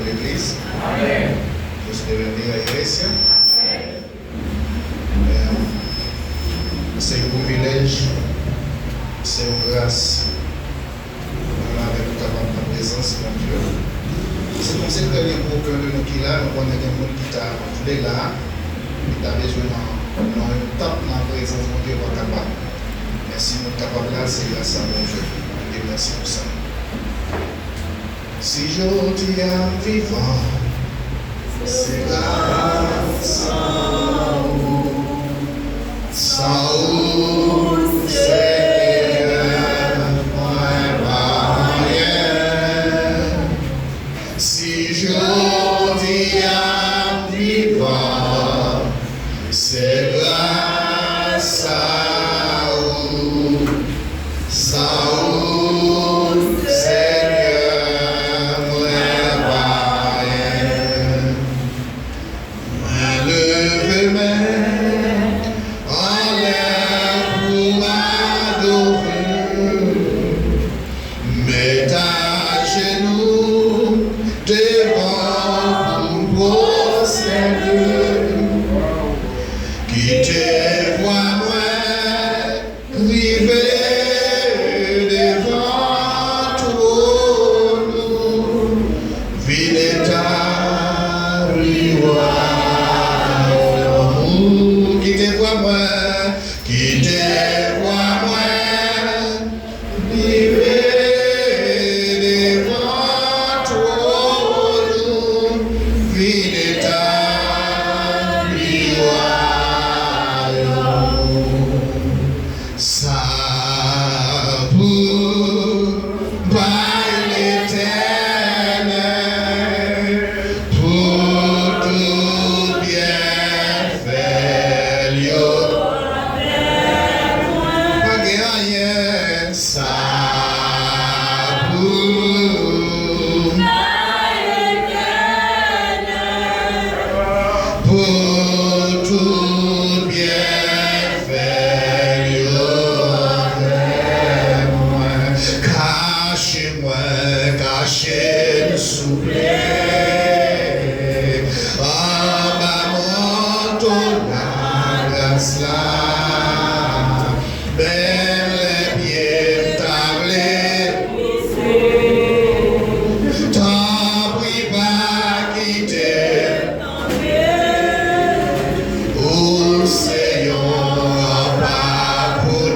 l'Église. Amén. Dios te bendiga, iglesia. C'est un privilège, c'est une grâce. Avec ta présence, mon Dieu. C'est comme si le dernier mot que nous qui là, nous connaissons des gens qui t'a là, qui t'a besoin dans un temps dans la présence de mon Dieu pas capable. Merci, nous sommes capables là, c'est grâce à mon Dieu. Et merci pour ça. Si je dis à vivant, c'est grâce à vous, sans vous, Seigneur, moi, rien. Si je dis à vivant, c'est grâce à vous, sans vous, Seigneur, moi, rien. Levez main en l'air pour m'adorer, mets à genoux devant pour prosterner, qui te voit moi privé devant trône, vide ta rivoire. Qui te voit moi, qui te voit moi, vivre devant trône, vide ta gloire. Ça pour par l'Éternel, pour tout bien fait, pas gagner ça pour tout bien fait, cachez-moi, cachez le souffle. En bas mon la grâce là, même les pieds tablés, t'en prie pas quitter. Oh Seigneur, pas pour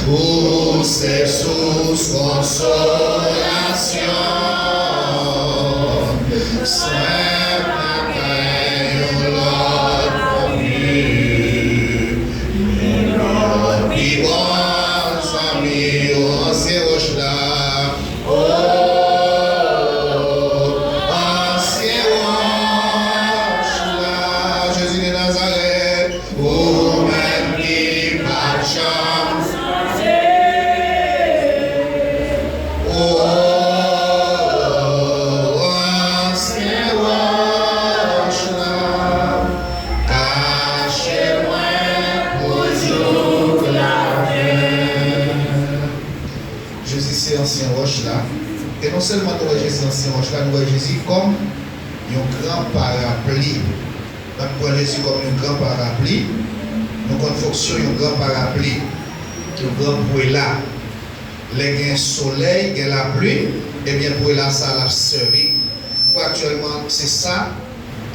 nous, oh c'est source consolation. Jésus de Nazareth, oh même qui pas chance. Jésus, c'est ancien roche là. Et non seulement nous voyons Jésus ancien roche là, nous voyons Jésus comme un grand parapluie. Nous voyons Jésus comme un grand parapluie. Nous avons fonction un grand parapluie. Un grand bruit là. Les gains soleil, et la pluie, et bien pour là, ça l'a servi. Actuellement, c'est ça.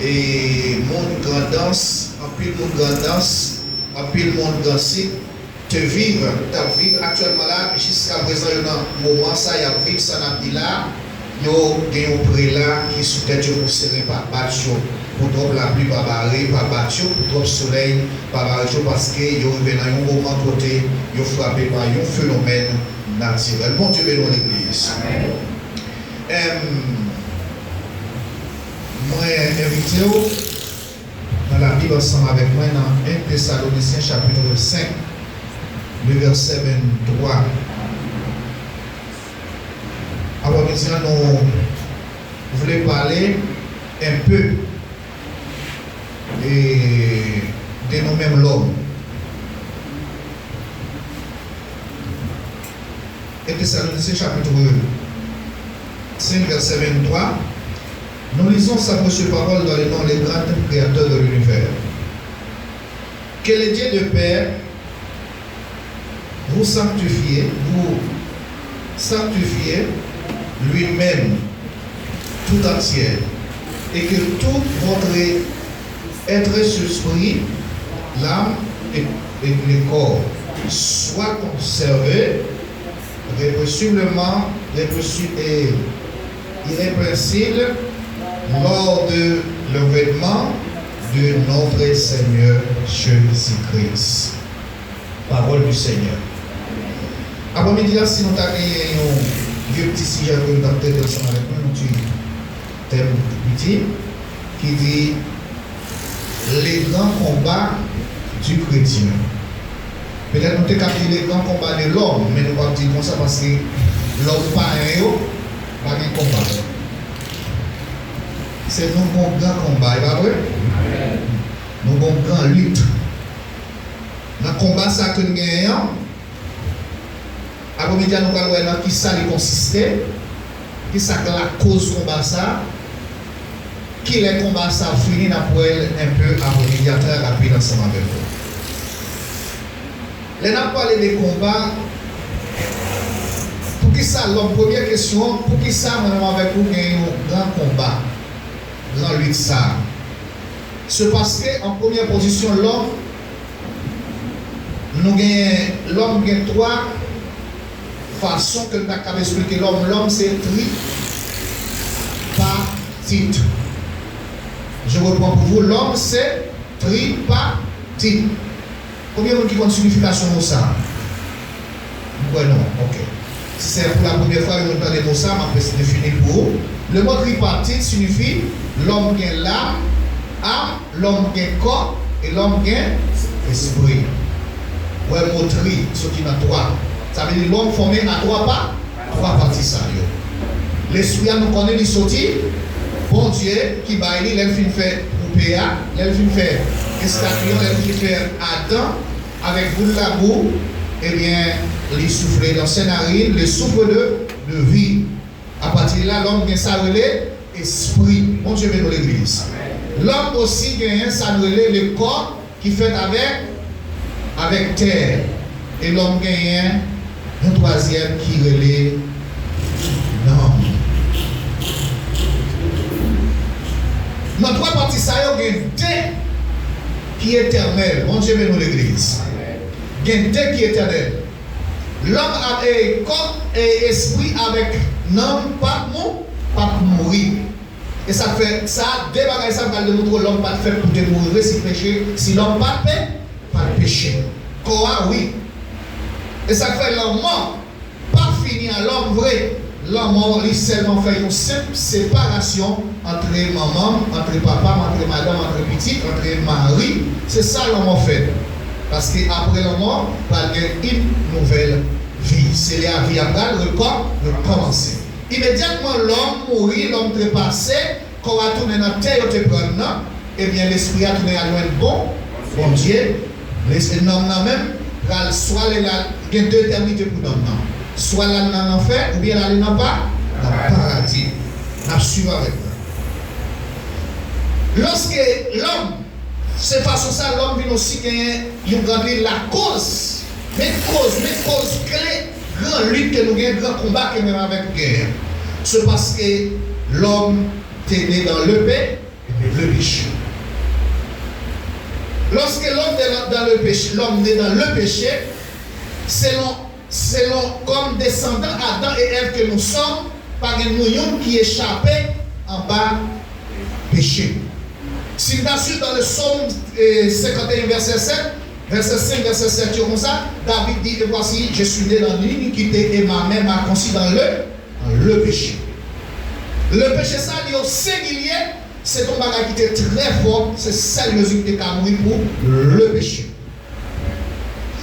Et monde grandance, en pile monde grandance, en pile monde dansé, te vivre, actuellement là, jusqu'à présent, dans le moment, ça, il y a vivre, ça n'a pas là, il y a un prix là qui sous tête pour serrer par battre, pour trop la pluie, par barrer, par battre, pour trop le soleil, par barrer, parce que il y a un moment côté, il y a frappé par un phénomène naturel. Bon Dieu bénisse l'église. Moi, invité dans la Bible ensemble avec moi dans 1 Thessaloniciens chapitre 5, le verset 23. Alors maintenant, nous voulons parler un peu de nous-mêmes l'homme. 1 Thessaloniciens chapitre 5, verset 23, nous lisons sa précieuse parole dans le nom des grands créateurs de l'univers. Que le Dieu de Père vous sanctifiez lui-même tout entier, et que tout votre être esprit, l'âme et le corps soit conservé irrépressible lors de l'avènement de notre Seigneur Jésus-Christ. Parole du Seigneur. Après-midi, si nous avons un vieux petit sujet que nous avons traité avec nous, un thème petit qui dit les grands combats du chrétien. Peut-être nous avons capté les grands combats de l'homme, mais nous ne pouvons pas dire comme ça parce que l'homme pas un combat. C'est nous avons un grand combat, pas vrai? Nous avons une grande lutte. Dans le combat ça que nous gagnons, après-midi, nous allons voir qui ça consistait, qui ça la cause du combat ça, qui les combats ça fini d'après un peu après-midi, très rapide ensemble avec vous. Les n'a parlé des combats. Pour qui ça, l'homme, première question, pour qui ça, même avec vous, gagne un grand combat, grand lutte ça. C'est parce qu'en première position, l'homme, l'homme gagne trois façons que nous avons expliqué l'homme. L'homme, c'est tripartite. Je reprends pour vous, l'homme, c'est tripartite. Combien de gens qui ont une signification de ça? Oui, non, ok. Si c'est pour la première fois que vous entendez le mot ça, je vais définir pour vous. Le mot tripartite signifie l'homme qui a l'âme, l'homme qui a corps et l'homme qui a esprit. Ouais, mot tri, ce qui n'a trois. Ça veut dire l'homme formé à trois parties. L'esprit, nous connaît les sorties. Bon Dieu qui va aller, l'elfine fait Poupéa, l'elfine fait Escatillon, l'elfine fait Adam, avec bout de la boue, eh bien, les souffler dans ses narines, le souffle de vie. À partir de là, l'homme gagne sa relais, esprit. Bon Dieu, dans l'église. L'homme aussi gagne sa relais, le corps qui fait avec terre. Et l'homme gagne un troisième qui relève l'homme. Dans trois parties, ça y a deux qui est éternel. Bon Dieu, dans l'église. Il y a deux qui est éternel. L'homme a un corps et esprit avec non pas mourir. Et ça fait ça, deux bagages ça va démontrer l'homme pas fait pour te mourir si péché, si l'homme pas péché. Quoi oui. Et ça fait l'homme mort, pas fini à l'homme vrai. L'homme mort, il seulement fait une simple séparation entre maman, entre papa, entre madame, entre petit, entre mari. C'est ça l'homme fait. Parce qu'après la mort, il y a une nouvelle vie. C'est la vie après le corps recommencer. Immédiatement, l'homme mourit, l'homme trépassé, quand on va tourner dans la terre, il te prend, et bien l'esprit a tourné à loin bon Dieu. L'esprit non même, soit il y a deux éternités pour l'homme. Soit là dans l'enfer, ou bien là dans le paradis. Nous suivons avec nous. Lorsque l'homme, c'est façon ça, l'homme vient aussi gagner, il gagner la cause. Mais cause clé, grand lutte que nous gagnons, grand combat que nous avons avec guerre. C'est parce que l'homme est né dans le péché. Lorsque l'homme est dans le péché, l'homme est dans le péché, selon comme descendants Adam et Ève que nous sommes, par un moyen qui échappait en bas péché. Si vous suivez dans le psaume 51, verset 7, verset 5, verset 7, comme ça, David dit, et voici, je suis né dans l'iniquité et ma mère m'a conçu dans le péché. Le péché, ça, il est singulier, c'est un bagage qui est très fort, c'est celle Jésus qui a mouru pour le péché.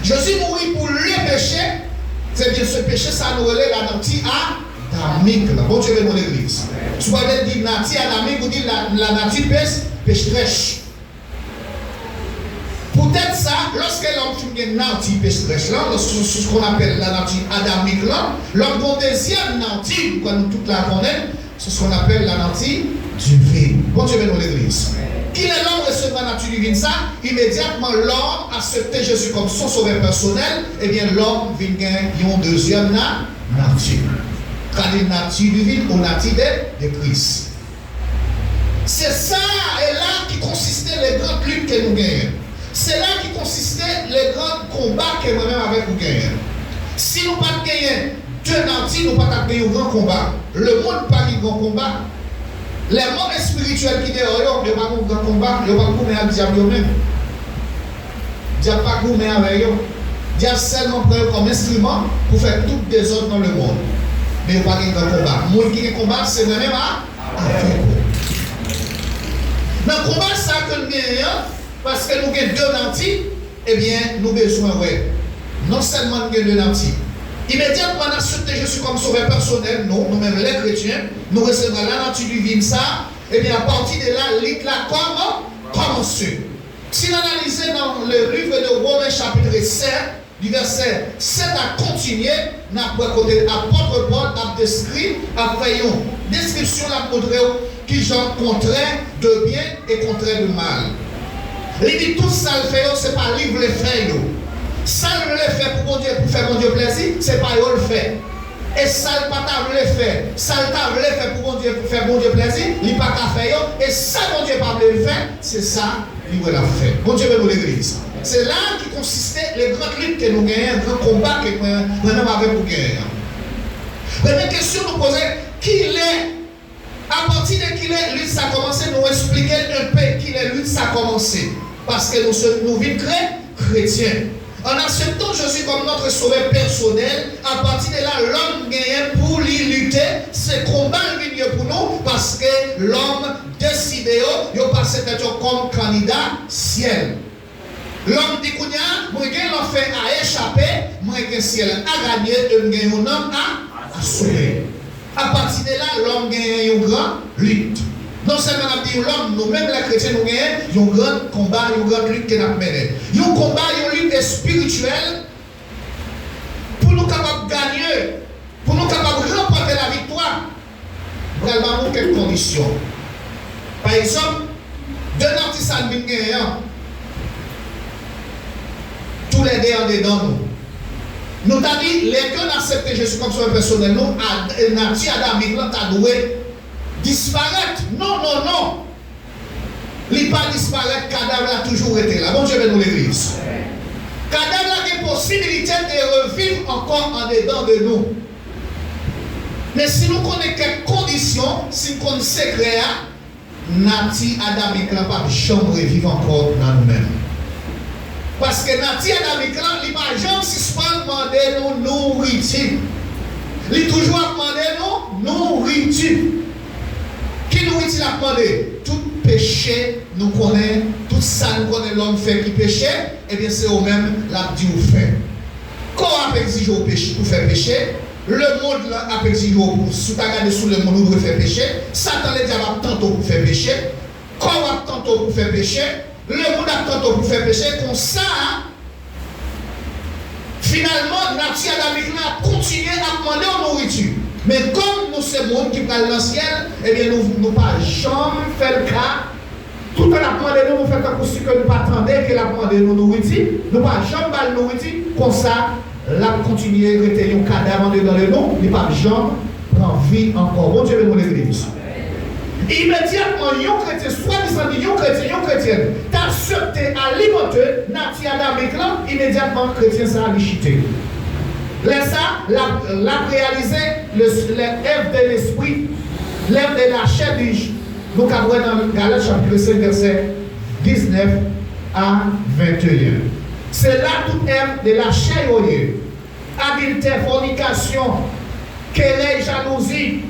Jésus mourit pour le péché, c'est-à-dire ce péché, ça nous relève la nature adamique. Bon Dieu, dans l'église. Tu vas dire nature adamique ou dire la nature pécheresse. Pour Peut-être ça, lorsque l'homme fait une nanti pécheresse, ce qu'on appelle la nanti adamique, l'homme a une deuxième nanti, quand nous toutes la connaissons, c'est ce qu'on appelle la nanti divine. Bon Dieu bénisse l'église. Qui est l'homme recevant la nature divine, ça, immédiatement l'homme accepte Jésus comme son sauveur personnel, et bien l'homme vient gagner une deuxième nature. Quand une nature divine ou nature de Christ. C'est ça et là qui consistait les grandes luttes que nous gagnons. C'est là qui consistait les grands combats que moi-même avec nous gagnons. Si nous ne pas gagner deux natures, nous ne pas gagner un grand combat. Le monde pas un grand combat. Les mondes spirituels qui dehors, ils n'ont pas un grand combat, ils n'ont pas goûté avec le diable même. Le diable n'a pas goûté avec eux. Le diable seulement prend comme instrument pour faire tout des autres dans le monde. Mais il n'y a pas un grand combat. Le monde qui a un combat, c'est même à faire. Dans le combat, ça que nous gagnons, parce que nous avons deux nantis, eh bien, nous avons besoin, non seulement nous avons deux nantis. Immédiatement, on a accepté Jésus comme sauveur personnel, nous-mêmes les chrétiens, nous recevons la nature divine, ça, et bien à partir de là, l'île là, comment si nous analysons dans le livre de Romains chapitre 7, du verset 7 à continuer, nous avons côté apôtre Paul a décrit, a fait une description la montré qui genre contraire de bien et contraire de mal. Il dit tout ça le fait, c'est pas livre les faits. Ça le fait pour bon Dieu, pour faire bon Dieu plaisir, c'est pas eux le fait. Et ça le pas le fait, ça le fait pour bon Dieu, pour faire bon Dieu plaisir, il pas qu'à faire. Et ça bon Dieu pas le faire, c'est ça il l'a fait. Bon Dieu veut nous l'église. C'est là qui consistait les grandes luttes que nous gagnons, les grands combats que nous-mêmes avec nous gagnons. Première question nous poser, qui il est? À partir de qui est, lutte ça a commencé, nous expliquer un peu qui est lutte ça a commencé. Parce que nous vivons chrétiens. En acceptant Jésus comme notre sauveur personnel, à partir de là, l'homme gagne pour lui lutter. Ce combat vient pour nous parce que l'homme décide de passer comme candidat ciel. L'homme dit qu'on a, moi j'ai l'enfer à échapper, moi j'ai ciel à gagner, et j'ai un homme à sauver. À partir de là, l'homme gagne une grande lutte. Non seulement on a dit l'homme, nous-mêmes les chrétiens, nous gagnons un grand combat, une grande lutte que nous avons menée. Un combat, une lutte spirituelle pour nous capables de gagner, pour nous capables de remporter la victoire. Nous avons quelques conditions. Par exemple, deux artisans qui gagnent, tous les deux en dedans nous. Nous avons dit, les gens acceptent Jésus comme son personnel, nous, nature adamique, nous avons disparaître. Non. Il n'est pas disparaître, le cadavre a toujours été là. Bon Dieu veut nous l'église. Le cadavre a une possibilité de revivre encore en dedans de nous. Mais si nous connaissons quelques conditions, si nous connaissons ce secret, Nati adamique n'a pas de chambre revivre encore dans nous-mêmes. Parce que Nati adamique n'a pas de chambre si soit demander nous nourriture. Il toujours demander nous nourriture. Qui nous dit la demandé? Tout péché, nous connaissons, tout ça nous connaissons l'homme fait qui péchait, et bien c'est au même la dit ou fait. Quand on a exigé au péché pour faire pécher, le monde a exigé pour sous regarder sous le monde pour faire pécher, Satan le diable a tantôt pour faire pécher, quand on a tantôt pour faire pécher, le monde a tantôt pour faire pécher, comme ça, finalement, nature adamique a continué à demander en nourriture. Mais comme nous sommes monde qui parle dans le ciel, eh bien nous pas jamais fait le cas. Tout en apprenant nous faisons comme si que nous pas attendre que l'apprendre nous nourriture. Nous pas jamais pas nourriture. Comme ça, la continuer à rester un cadavre dans le nous, nous pas jamais prendre vie encore. Bon Dieu veut nous l'église. Immédiatement, un chrétien, soit disant un chrétien, t'as accepté à alimenter nature adamique là, immédiatement chrétien ça a chuté. Là, ça, l'a réalisé l'œuvre de l'esprit, l'œuvre de la chair du. Nous avons dans Galates chapitre 5, verset 19 à 21. C'est là toute œuvre de la chair au lieu. Habileté, fornication, querelle, jalousie,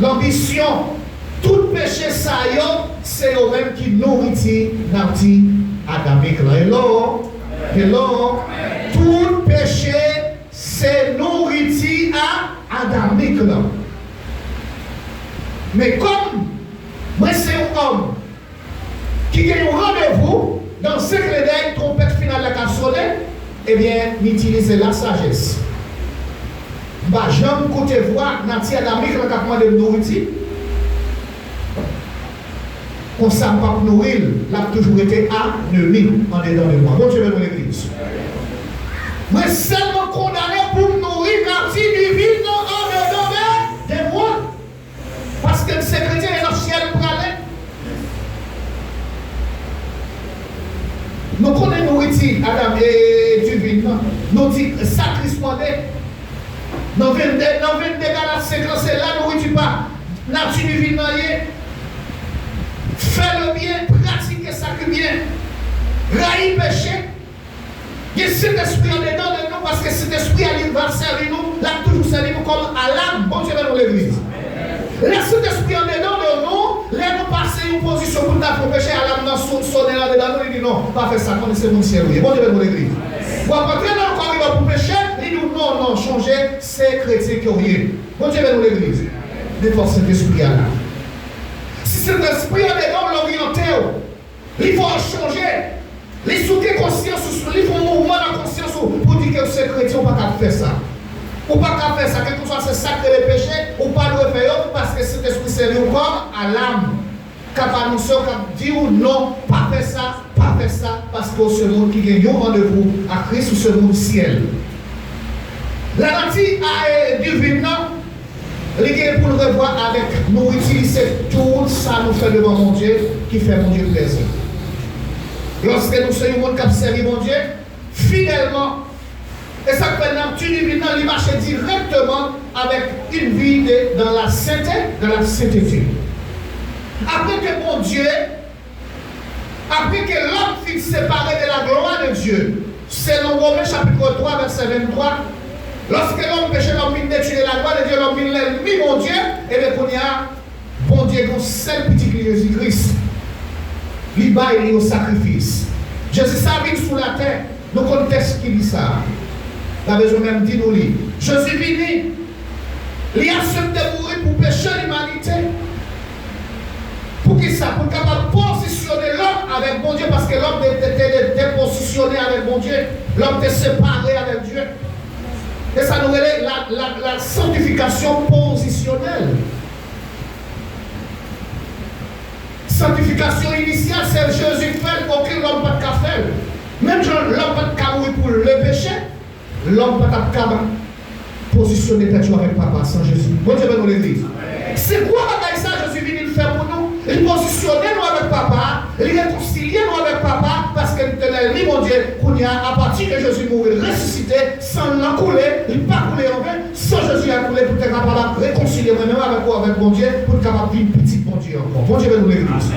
l'ambition, tout péché ça, c'est eux même qui nourrit Nati adamique. Hello? Tout péché. C'est nourriture à adamique là. Mais comme moi c'est un homme qui a un rendez-vous dans ce secret trompette eh bien, utiliser la sagesse. Bah, j'aime côté voir, dans le d'Amérique, le capement de nourriture. Comme ça, pas nourrir, l'a toujours été ennemi en dedans de moi. Bon Dieu, dans l'église. Mais seulement condamné pour nourrir la vie divine en dedans de moi. Parce que ces chrétiens, ils ont ciel pour aller. Nous connaissons nourriture, Adam et divine. Nous disons sacrifice. Dans 22 gars, c'est là, nourriture pas. Nature divine, fais le bien, pratiquez ça que bien. Raïs péché. Il y a cet esprit en dedans de nous parce que cet esprit va servir nous, là toujours servir nous comme à l'âme. Bon Dieu dans l'église. Là, cet esprit en dedans de nous, là nous passer une position pour nous péché à l'âme dans son sonner là dedans nous, il dit non, pas faire ça, connaissez mon ciel. Bon Dieu dans l'église. Pour rentrer dans le corps pour pécher, il dit non, changer, c'est chrétien qui ont rien. Bon Dieu dans l'église. Défense cet esprit là. Si cet esprit en dedans l'orienté, il faut changer. Les souquets conscience, il faut un mouvement de conscience pour dire que ces chrétiens n'ont pas qu'à faire ça. Ou pas qu'à faire ça, quel que soit ce sacré le péché, ou pas de faire parce que cet esprit servi comme à l'âme. Capable annoncer, dire non, pas faire ça, parce que ce monde qui gagne un rendez-vous à Christ ou ce monde ciel. La nature divine, il est pour nous revoir avec nous utiliser tout ça, nous fait devant mon Dieu, qui fait mon Dieu plaisir. Lorsque nous sommes monde qui servi mon Dieu, fidèlement, et ça fait nature divine, il marche directement avec une vie dans la sainteté. Après que mon Dieu, après que l'homme fut séparé de la gloire de Dieu, selon Romains chapitre 3, verset 23, lorsque l'homme péché, l'homme vient détruire la gloire de Dieu, l'homme vient l'ennemi, mon Dieu, et bien qu'on y a, bon Dieu, qu'on seul petit Jésus-Christ. Il baille au sacrifice. Jésus s'habille sous la terre. Nous contexte qui dit ça. La besoin même dit nous lui. Jésus venu. Il a accepté de mourir pour pécher l'humanité. Pour qui ça? Pour capable positionner l'homme avec bon Dieu. Parce que l'homme était dépositionné avec bon Dieu. L'homme était séparé avec Dieu. Et ça nous relève la sanctification positionnelle. Sanctification initiale, c'est Jésus fait, aucun l'homme pas de faire. Même l'homme pas de mourir pour le péché, l'homme pas de positionner tête avec papa sans Jésus. Bon Dieu dans l'église. C'est quoi ça Jésus vient le faire pour nous? Il positionner nous avec papa, il réconcilier nous avec papa, parce que nous mon Dieu, qu'on y a à partir de Jésus mourir, ressuscité, sans l'encouler, il pas couler en vain, sans Jésus a coulé pour être capable de réconcilier moi-même avec vous, avec mon Dieu, pour être capable de vivre petit bon Dieu encore. Bon Dieu dans l'église.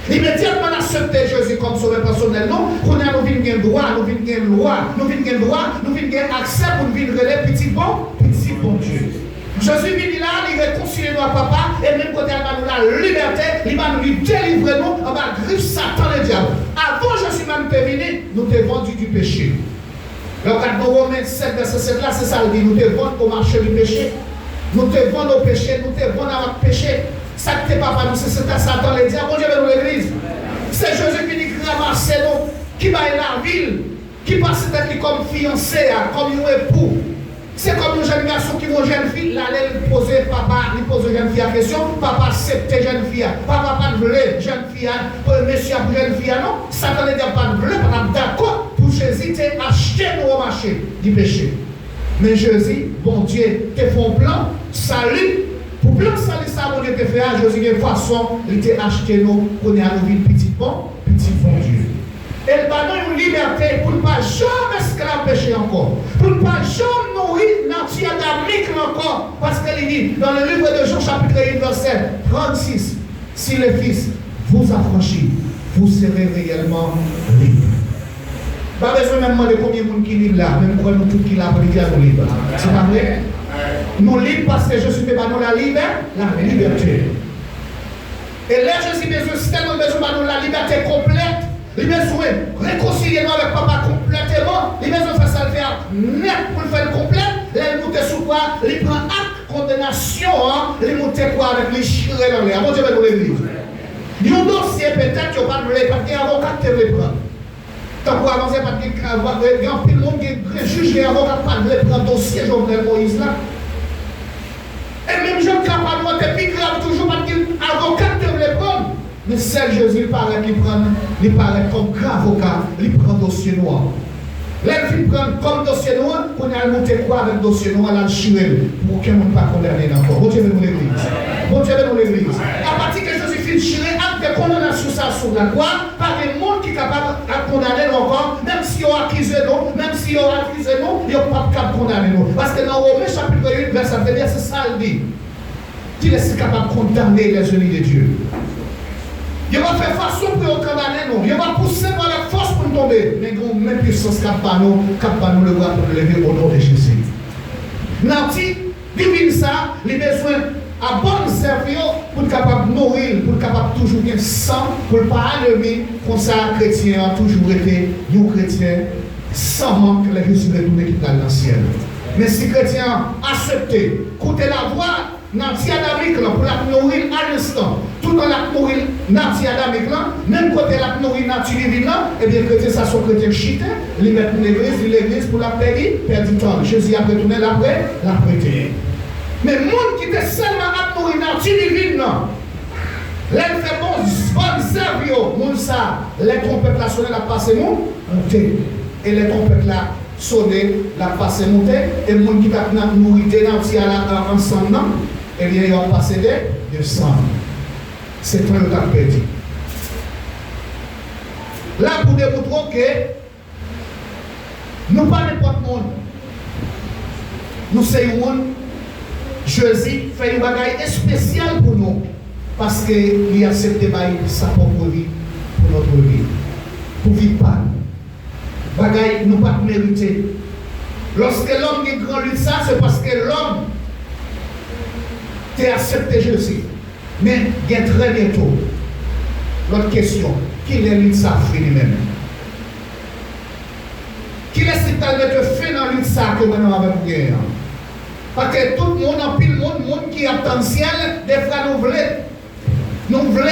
Immédiatement, on accepte Jésus comme sauveur personnel. Non, on a nous venons gagner droit, nous venons gagner loi, nous venons gagner droit, nous venons gagner accès pour nous venir les petit bon Dieu. Jésus vient là, il réconcilie nous à papa, et même quand il va nous la liberté, il va nous délivrer nous, on va griffe Satan le diable. Avant Jésus même terminé, nous t'avons vendu du péché. Donc, dans Romains 7, verset 7 là, c'est ça, il dit, nous t'avons vendu au marché du péché. Nous t'avons vendu au péché, nous t'avons vendu à notre péché. Ça que tes papas nous, c'est Satan le diable. Bon Dieu, dans l'église. C'est Jésus qui dit ramasser nous, qui va à la ville, qui passe d'être comme fiancé, comme un époux. C'est comme une jeune garçon qui vont jeune fille, là, elle pose papa, il pose jeune fille la question, papa accepte jeune fille, papa pas de voler jeune fille, monsieur pour jeune fille, non, Satan ne dit pas de voler, pas d'accord pour Jésus acheter nous au marché du péché. Mais Jésus, bon Dieu, te font plan, salut, pour plan salut ça, mon Dieu te fait, Jésus de façon, il t'a acheté nous, pour nous vivre petit bon Dieu. Elle va nous une liberté pour ne pas jamais esclave péché encore. Pour ne pas jamais nourrir nature d'amique encore. Parce qu'elle dit dans le livre de Jean chapitre 1 verset 36, si le Fils vous affranchit, vous serez réellement libre. Pas besoin même de combien de monde qui libre là, même pour nous tous qui l'a appris à nous libre. C'est pas vrai? Nous libres parce que Jésus fait nous la liberté. Et là, Jésus besoin, si tellement besoin de la liberté complète. Il a besoin de réconcilier avec papa complètement. Il a besoin de faire ça, le faire net pour le faire complet. Il monte sous quoi? Il prend acte condamnation. Il monte quoi avec les chirés dans l'air. Bon Dieu, dans l'église. Il y a un dossier peut-être qui n'a pas de l'avocat qui veut prendre. Tant pour avancer, parce qu'il y a un peu de monde qui est juge et avocat de prendre dossier Jovenel Moïse là. Et même Jean capable de plus grave toujours parce qu'il avocat de le prendre. Mais seul Jésus paraît comme grand avocat, il prend dossier noir. Là, il prend comme dossier noir, pour aller monter quoi avec dossier noir, là, le chirel, pour qu'il ne soit pas condamné encore. Bon Dieu, nous l'église. Bon Dieu, nous l'église. À partir que Jésus finit de chirer, acte de condamnation sur la croix, par des gens qui sont capables de condamner encore, même si on accuse nous, même si on accuse nous, ils ne sont pas capables de condamner nous. Parce que dans Romains chapitre 8, verset 21, c'est ça le dit. Qu'il est capable de condamner les ennemis de Dieu. Il va faire façon pour nous condamner nous. Il va pousser par la force pour nous tomber. Mais nous, même puissance capable nous le voir pour nous lever au nom de Jésus. Nanti, divine ça, les besoins à bon servir pour être capable de nourrir, pour être capable de toujours bien sang, pour ne pas enlever, comme ça, chrétien a toujours été, nous chrétiens, sans manque, les Jésus retourner qui dans le ciel. Mais si chrétien accepté, écoutez la voix, Nanti-Adamique pour la nourrir à l'instant, tout dans la nourrir Nanti-Adamique, même côté la nourrir Nanti-Divine, et bien chrétien, ça sont chrétiens chités, ils mettent l'église pour la payer, perdre du temps. Jésus a retourné l'après, la prêter. Mais le monde qui était seulement à nourrir Nanti-Divine, l'elle fait bon service, monde ça, les trompettes là sonné la passe monter, et les trompettes là sonné la passe monter, et le monde qui a nourri Nanti-Adamique ensemble, et bien ils ont passé de sang. C'est un temps perdu. Là, pour démontrer que nous pas n'importe monde. Nous sommes un monde, Jésus fait une bagaille spéciale pour nous. Parce qu'il a accepté sa propre vie pour notre vie. Pour vivre pas. Bagaille, nous pas mériter. Lorsque l'homme est grand lutte ça, c'est parce que l'homme t'a accepté Jésus. Mais il y a très bientôt l'autre question. Qui est lutte ça fait lui-même? Qui est-ce qui t'a fait dans lutte ça que maintenant avec vous? Parce que tout le monde, en pile monde qui est potentiel, des fois nous voulons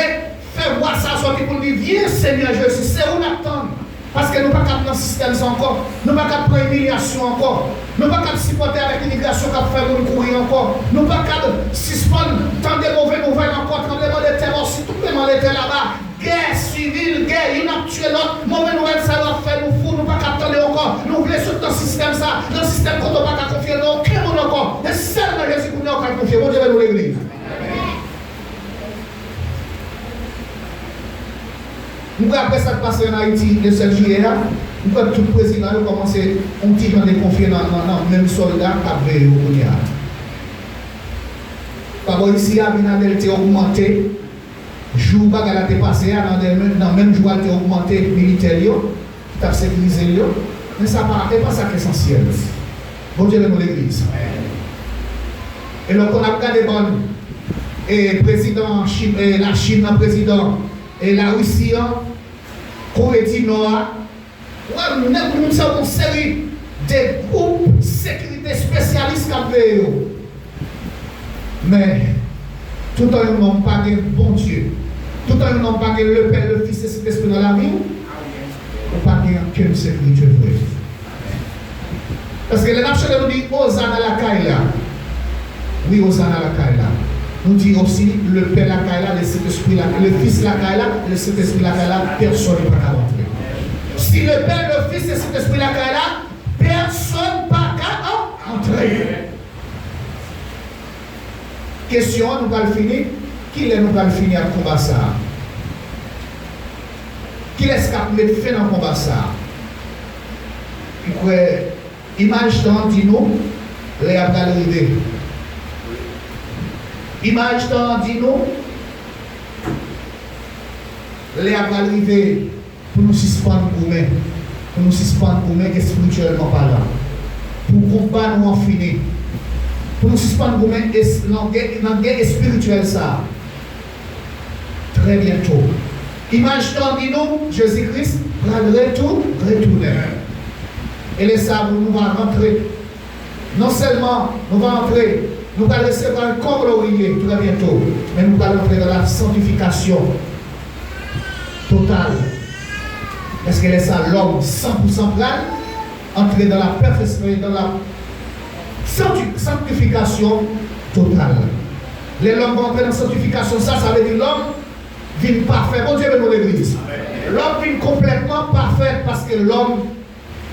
faire voir ça sortir pour dire viens Seigneur Jésus, c'est où l'attendre. Parce que nous ne pouvons pas dans le système encore, nous ne pouvons pas prendre humiliation encore, nous ne pouvons pas supporter avec l'immigration qui a fait nous courir encore, nous ne pouvons pas suspendre tant de mauvaises nouvelles encore, tant de terror, si tout le monde était là-bas, guerre civile, guerre, il a tué l'autre, mauvaise nouvelle, ça va faire nous fous, nous ne pouvons pas attendre encore, nous voulons sortir dans le système ça, dans le système qu'on ne peut pas confier dans aucun monde encore, et seulement Jésus qu'on n'a pas confié, bon Dieu va nous l'église. Nous après ça passer en Haïti le 7 juillet là, nous avons tout le président a commencé un petit peu de confier dans le même soldat qui avait au Kounia. Par ici, Abinadel était augmenté, jour où elle a passé, dans le même jour elle a augmenté militaire, qui a sécurisé, mais ça n'est pas ça qui est essentiel. Bon Dieu dans l'église. Et donc on a regardé bon, et président, la Chine, le président, et la Russie, Corée du Nord, nous avons une série de groupes de sécurité spécialistes qui ont fait. Mais tout en n'ont pas de bon Dieu, tout en n'ont pas de le Père, le Fils et cet esprit dans la vie, on n'a pas de aucune sécurité vraie. Parce que les marchés nous disent Hosanna à la Kaila. Oui, Hosanna à la Kaila. Nous dit aussi le Père la Kaila, le Saint-Esprit la Kaila, le Fils la Kaila, le Saint-Esprit la Kaila, personne ne peut rentrer. Si le Père, le Fils et le Saint-Esprit la Kaila, personne ne peut entrer. Question, nous allons finir. Qui est nous allons finir à combat ça? Qui est-ce qui a mis fin à combat ça? Image dans dit-nous, les a arrivé. Image dans dit-nous, les a arrivé pour nous suspendre pour nous suspendre pour nous spirituellement parlant, pour combattre nous en finir, pour nous suspendre pour nous dans la guerre spirituelle ça. Très bientôt. Image dans dit-nous, Jésus-Christ va retourner. Et les sables, nous allons rentrer. Non seulement nous allons entrer, nous allons recevoir un corps glorieux très bientôt, mais nous allons entrer dans la sanctification totale. Est-ce qu'elle est ça, l'homme 100% prêt, entrer dans la perfection, dans la sanctification totale. Les hommes vont entrer dans la sanctification, ça veut dire l'homme vit parfait. Bon Dieu, dans l'église. L'homme vit complètement parfait parce que l'homme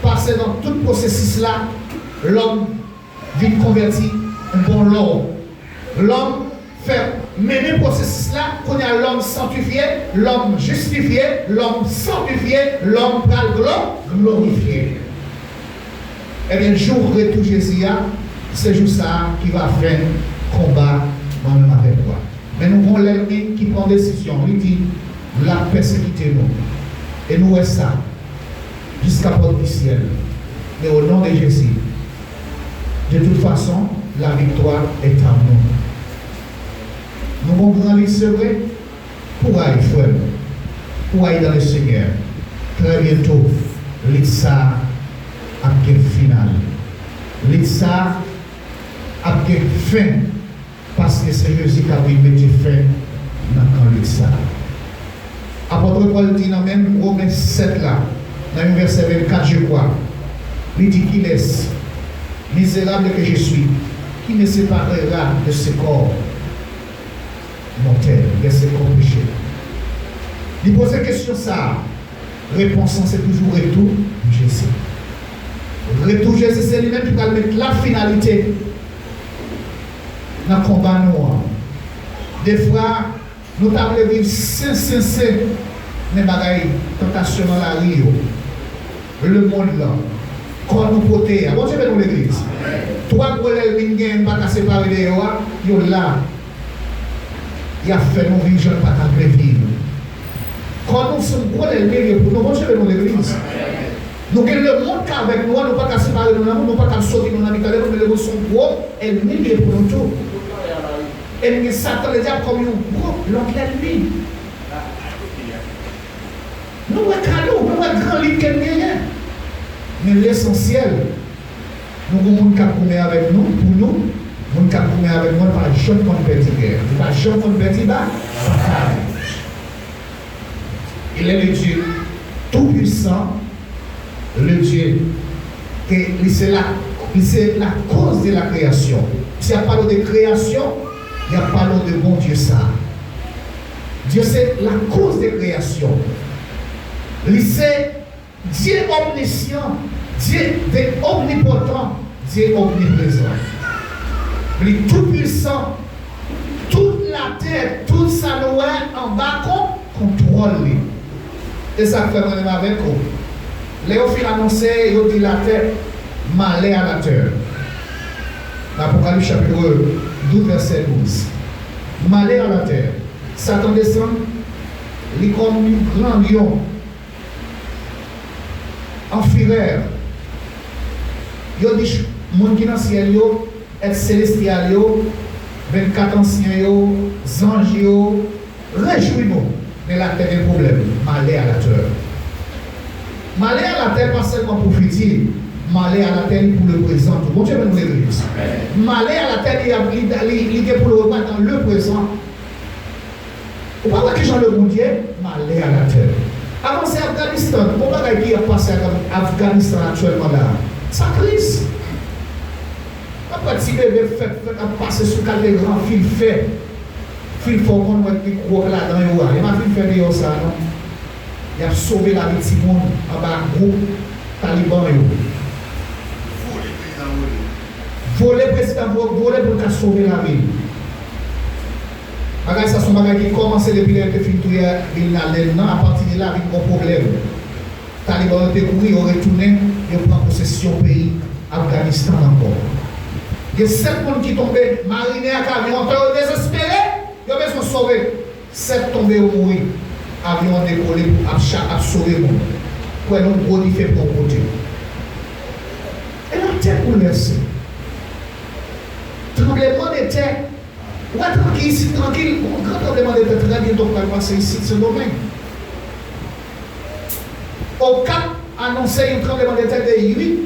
passe dans tout le processus là. L'homme vit converti, un bon l'homme. L'homme fait mener le processus là, qu'on a l'homme sanctifié, l'homme justifié, l'homme sanctifié, l'homme glorifié. Eh bien, le jour où retour Jésus, c'est juste ça qui va faire combat moi-même avec toi. Mais nous avons l'ennemi qui prend décision. Il dit, la persécuter nous. Et nous, c'est ça. Jusqu'à porte du ciel. Mais au nom de Jésus, de toute façon, la victoire est à nous. Nous avons grand livre, c'est vrai, pour aller, frère, pour aller dans le Seigneur. Très bientôt, l'Issa a une finale. L'Issa a une fin. Parce que c'est Jésus qui a mis fin dans l'Issa. Apôtre Paul dit dans même Romains 7 là, dans le verset 24, je crois, il dit qu'il est misérable que je suis, qui me séparera de ce corps mortel, de ce corps péché. Il pose la question ça. Réponse c'est toujours retour Jésus. Retour Jésus, c'est lui-même qui va mettre la finalité dans le combat noir. Des fois, nous avons vivre sincère, mais bagaille, tentation dans la rue, le monde là, quand nous portons, bon Dieu dans l'église. Toi, pour les lignes, pas qu'à séparer les rois, ils là. Il a fait nos vies, je ne pas qu'à vivre. Quand nous sommes gros, les lignes pour nous, bon Dieu dans l'église. Nous avons le monde avec nous, nous ne pas qu'à séparer nos amours, nous ne pas qu'à sortir nos amis, mais nous sommes gros, et nous pour nous tout. Et Satan les diable comme un gros, l'autre ennemi. Nous avons un grand livre qu'elle gagne. Mais l'essentiel, nous avons un cap avec nous, pour nous, nous cap avec nous, par jeune qu'on petit guerre. Par jeune qu'on petit bas. Il est le Dieu tout-puissant, le Dieu qui c'est la cause de la création. S'il y a pas de création, il n'y a pas de bon Dieu ça. Dieu c'est la cause de création. C'est Dieu omniscient, Dieu omnipotent, Dieu omniprésent. Il est tout puissant. Toute la terre, tout ça nous est en bas contrôle. Et ça fait même avec vous. Léo fin annoncé, il dit la terre, malheur à la terre. L'Apocalypse chapitre 12, verset 12. Malheur à la terre. Satan descend, il est comme un grand lion. En fureur. Il dit, les gens qui sont dans le ciel, les célestial, 24 anciens, les anges, réjouis-nous. Mais la terre est un problème. Malheur à la terre. Malheur à la terre, pas seulement pour futur. Malheur à la terre pour le présent. Bon Dieu, nous l'église. Malheur à la terre, il est pour le repas dans le présent. Vous ne pouvez pas que j'en le bon Dieu, malheur à la terre. Avant c'est Afghanistan. Pourquoi il y a passé à Afghanistan actuellement là? Ça crise. Pourquoi si bébé fait passer sur le grand fil fait? Fil fort qu'on va être gros là dans le roi. Il m'a fait faire ça, non? Il a sauvé la vie de Simon en bas groupe taliban. Voler président, voler pour sauver la vie. Bagay ça sont bagay qui commencent depuis que film à partir de là avec un problème. Taliban ont découvert, ils ont retourné, ils ont pris possession du pays, Afghanistan encore. Il y a 7 personnes qui tombent, marinés à camion, ils ont désespéré, ils ont besoin de sauver. 7 tombés au mourir, avion décollé pour sauver le monde. Pour un gros fait pour côté. Et la terre bouleversée. Tremblement de terre. Ouais, tranquille, ici, tranquille. Quand on demande de très bientôt pour passer ici, ce domaine. Au Cap, annoncé un tremblement de terre de 8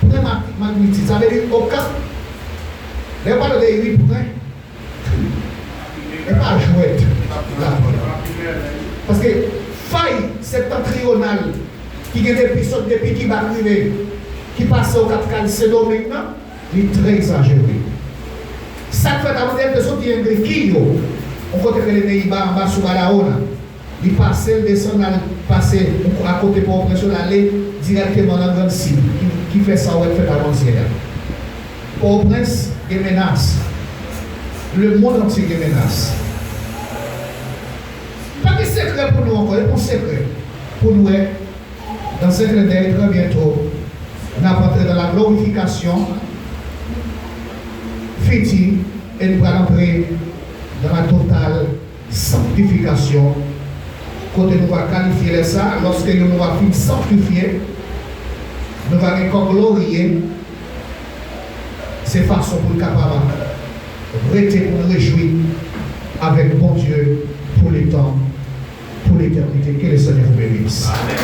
points magnitude. Ça veut dire au Cap, les balles de 8 points, et pas jouer. Parce que faille septentrionale qui a des personnes depuis qui va arriver, qui passe au capital Saint-Domingue, il est très exagéré. Ça fait avant de sortir un greffier, on côté que les Pays-Bas en bas sur la Ona, il passe, il descend, passer à côté pour opération aller directement dans la grande cible. Qui fait ça, ou fait avant-hier. Port-au-Prince, il y a menace. Le monde entier est menace. Pas de secret pour nous encore, pour secret. Pour nous, dans ce secret très bientôt, nous allons entrer dans la glorification, fiti, et nous allons entrer dans la totale sanctification. Quand nous allons qualifier ça, lorsque nous allons finir sanctifier, nous allons encore glorifier ces façons pour le capable. Rester pour nous réjouir avec bon Dieu pour les temps, pour l'éternité. Que le Seigneur vous bénisse. Amen.